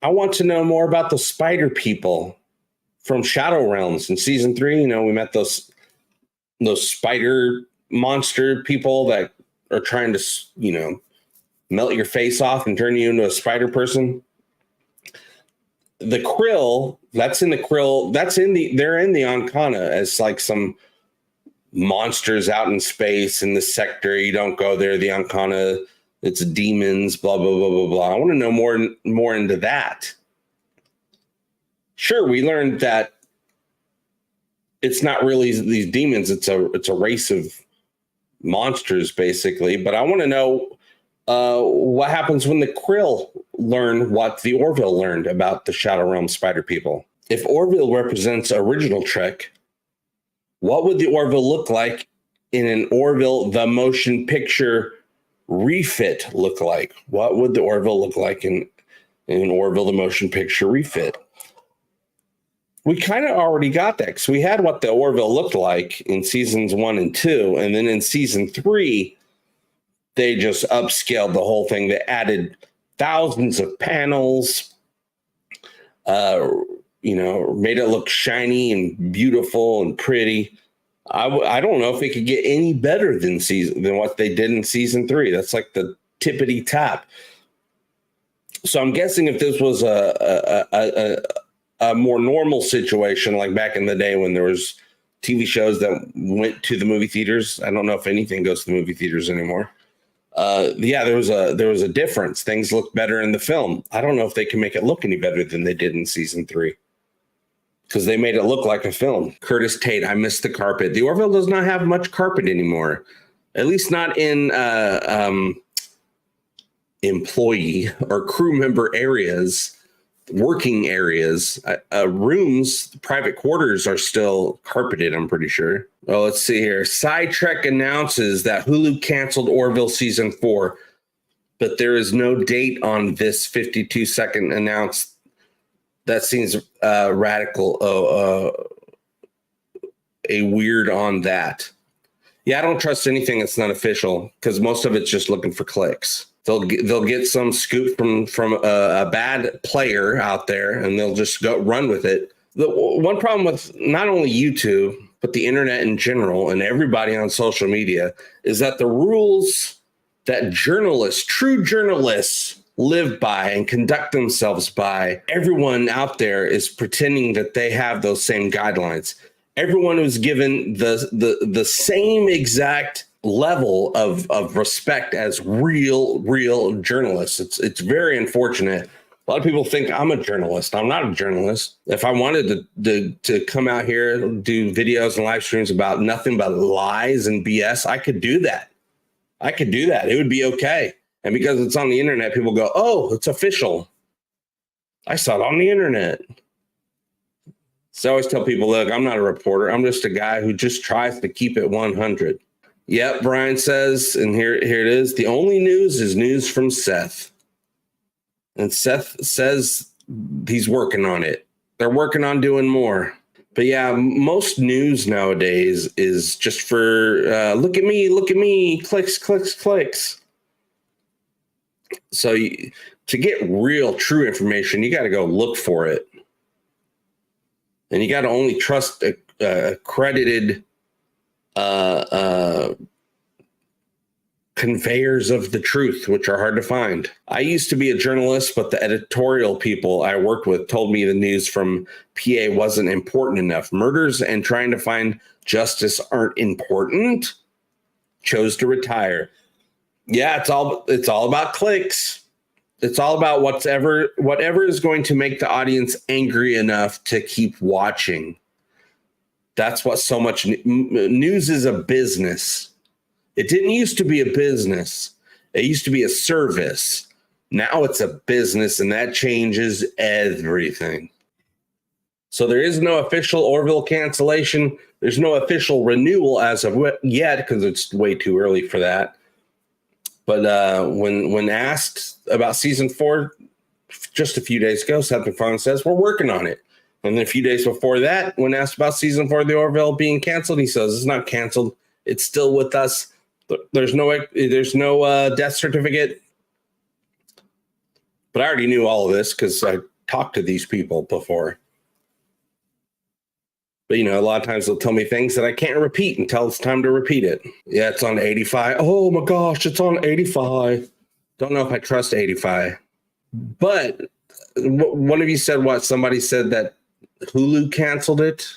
I want to know more about the spider people from Shadow Realms in season 3. You know, we met those spider monster people that are trying to, you know, melt your face off and turn you into a spider person. The Krill, they're in the Ancana as like some monsters out in space in the sector. You don't go there. The Ancana, it's demons, blah, blah, blah, blah, blah. I want to know more into that. Sure, we learned that it's not really these demons. It's a race of monsters, basically. But I want to know what happens when the Krill learn what the Orville learned about the Shadow Realm spider people. If Orville represents original Trek, what would the Orville look like in an Orville the motion picture refit look like? What would the Orville look like in an Orville the motion picture refit? We kind of already got that because we had what the Orville looked like in seasons 1 and 2. And then in season 3, they just upscaled the whole thing. They added thousands of panels, made it look shiny and beautiful and pretty. I don't know if it could get any better than what they did in season 3. That's like the tippity tap. So I'm guessing if this was a more normal situation, like back in the day when there was TV shows that went to the movie theaters. I don't know if anything goes to the movie theaters anymore. There was a difference. Things look better in the film. I don't know if they can make it look any better than they did in season 3 because they made it look like a film. Curtis Tate, I miss the carpet. The Orville does not have much carpet anymore, at least not in employee or crew member areas. Working areas, rooms, private quarters are still carpeted, I'm pretty sure. Well, let's see here. SciTrek announces that Hulu canceled Orville season 4, but there is no date on this 52-second announce. That seems radical. A weird on that. Yeah, I don't trust anything that's not official because most of it's just looking for clicks. They'll get some scoop from a bad player out there, and they'll just go run with it. The one problem with not only YouTube, but the internet in general and everybody on social media is that the rules that true journalists live by and conduct themselves by, everyone out there is pretending that they have those same guidelines. Everyone was given the same exact level of respect as real journalists. It's very unfortunate. A lot of people think I'm a journalist. I'm not a journalist. If I wanted to come out here and do videos and live streams about nothing but lies and BS, I could do that. It would be okay. And because it's on the internet, people go, oh, it's official. I saw it on the internet. So I always tell people, look, I'm not a reporter. I'm just a guy who just tries to keep it 100. Yep, Brian says, and here it is. The only news is news from Seth. And Seth says he's working on it. They're working on doing more. But yeah, most news nowadays is just for look at me, clicks. So to get real, true information, you got to go look for it. And you got to only trust accredited conveyors of the truth, which are hard to find. I used to be a journalist, but the editorial people I worked with told me the news from PA wasn't important enough. Murders and trying to find justice aren't important. Chose to retire. Yeah, it's all about clicks. It's all about whatever is going to make the audience angry enough to keep watching. That's what so much news is, a business. It didn't used to be a business. It used to be a service. Now it's a business, and that changes everything. So there is no official Orville cancellation. There's no official renewal as of yet because it's way too early for that. But when asked about season 4 just a few days ago, Seth MacFarlane says, we're working on it. And then a few days before that, when asked about season 4 of the Orville being canceled, he says, it's not canceled. It's still with us. There's no death certificate. But I already knew all of this because I talked to these people before. But, a lot of times they'll tell me things that I can't repeat until it's time to repeat it. Yeah, it's on 85. Oh, my gosh, it's on 85. Don't know if I trust 85. But one of you said what? Somebody said that Hulu canceled it.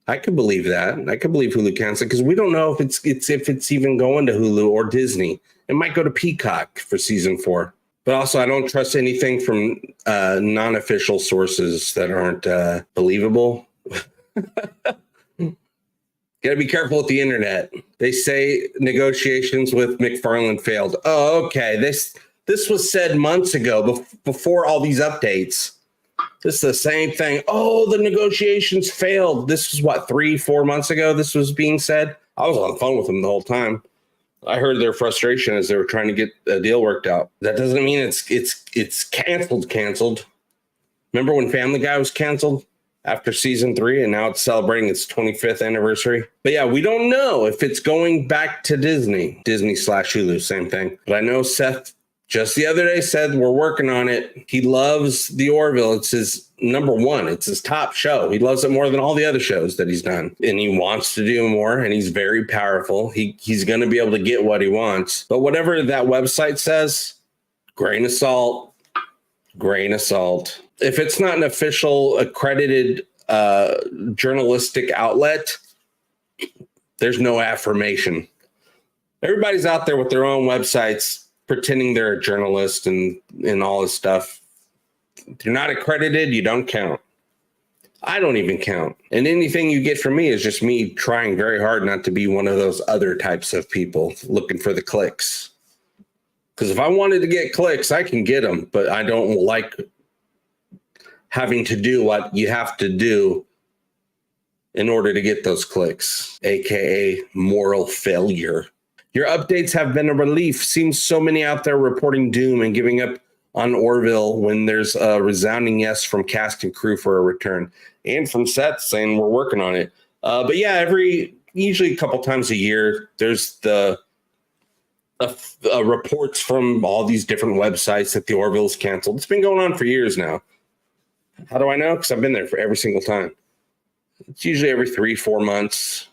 I could believe that. I could believe Hulu canceled because we don't know if it's even going to Hulu or Disney. It might go to Peacock for season 4. But also, I don't trust anything from non-official sources that aren't believable. Got to be careful with the internet. They say negotiations with MacFarlane failed. Oh, okay. This was said months ago before all these updates. This is the same thing. Oh, the negotiations failed. This was what, 3-4 months ago this was being said? I was on the phone with them the whole time. I heard their frustration as they were trying to get a deal worked out. That doesn't mean it's canceled. Remember when Family Guy was canceled after season 3 and now it's celebrating its 25th anniversary? But yeah, we don't know if it's going back to Disney/Hulu, same thing. But I know Seth just the other day said we're working on it. He loves the Orville. It's his number one. It's his top show. He loves it more than all the other shows that he's done. And he wants to do more, and he's very powerful. He's going to be able to get what he wants. But whatever that website says, grain of salt. If it's not an official accredited journalistic outlet, there's no affirmation. Everybody's out there with their own websites pretending they're a journalist and all this stuff. If you're not accredited, you don't count. I don't even count. And anything you get from me is just me trying very hard not to be one of those other types of people looking for the clicks. Because if I wanted to get clicks, I can get them, but I don't like having to do what you have to do in order to get those clicks, aka moral failure. Your updates have been a relief. Seems so many out there reporting doom and giving up on Orville when there's a resounding yes from cast and crew for a return, and from Seth saying we're working on it. But yeah, usually a couple times a year, there's the reports from all these different websites that the Orville's canceled. It's been going on for years now. How do I know? Because I've been there for every single time. It's usually every 3-4 months.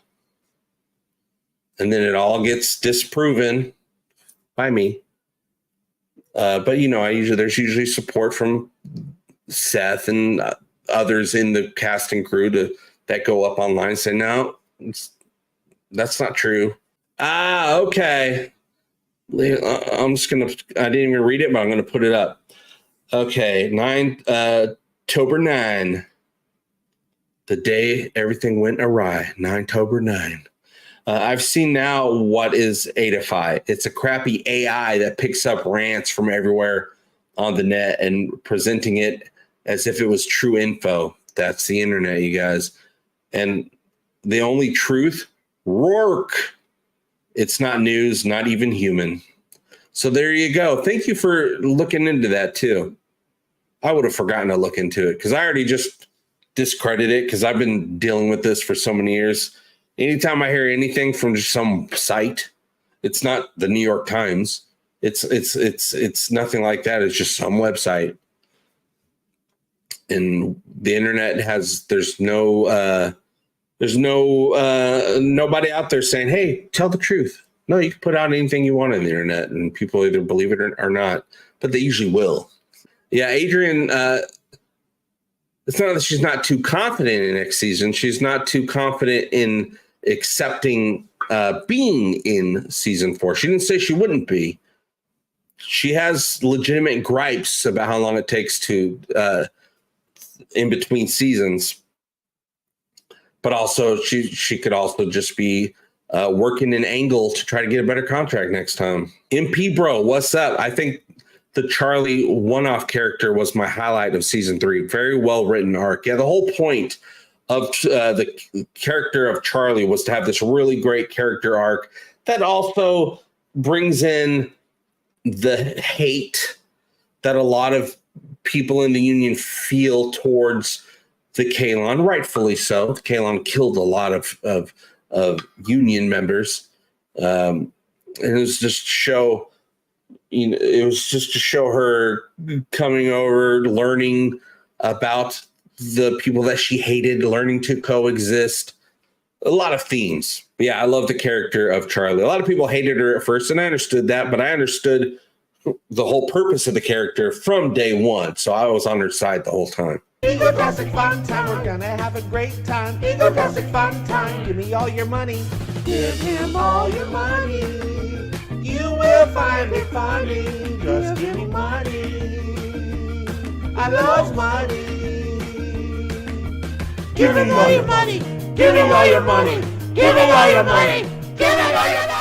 And then it all gets disproven by me. But there's usually support from Seth and others in the cast and crew that go up online and say, no, that's not true. Okay. I didn't even read it, but I'm going to put it up. Okay. October 9, the day everything went awry, October 9. I've seen now what is Adify. It's a crappy AI that picks up rants from everywhere on the net and presenting it as if it was true info. That's the internet, you guys. And the only truth, Rourke. It's not news, not even human. So there you go. Thank you for looking into that too. I would have forgotten to look into it because I already just discredited it because I've been dealing with this for so many years. Anytime I hear anything from just some site, it's not the New York Times. It's nothing like that. It's just some website. And the internet there's nobody out there saying, hey, tell the truth. No, you can put out anything you want on the internet and people either believe it or not, but they usually will. Yeah, Adrian, it's not that she's not too confident in next season. She's not too confident in accepting being in season 4. She didn't say she wouldn't be. She has legitimate gripes about how long it takes to in between seasons. But also she could also just be working an angle to try to get a better contract next time. MP Bro, what's up? I think the Charlie one-off character was my highlight of season 3. Very well written arc. Yeah, the whole point of the character of Charlie was to have this really great character arc that also brings in the hate that a lot of people in the Union feel towards the Kalon, rightfully so. The Kalon killed a lot of Union members. And it was just to show, it was just to show her coming over, learning about the people that she hated learning to coexist. A lot of themes. Yeah, I love the character of Charlie. A lot of people hated her at first, and I understood that, but I understood the whole purpose of the character from day one, so I was on her side the whole time. Egotastic FunTime, we're gonna have a great time. Egotastic FunTime, give me all your money. Give him all your money. You will find it funny. Just give me money. I love money. Give me all your money. Give me all your money. Give me all your money. Give me all your money.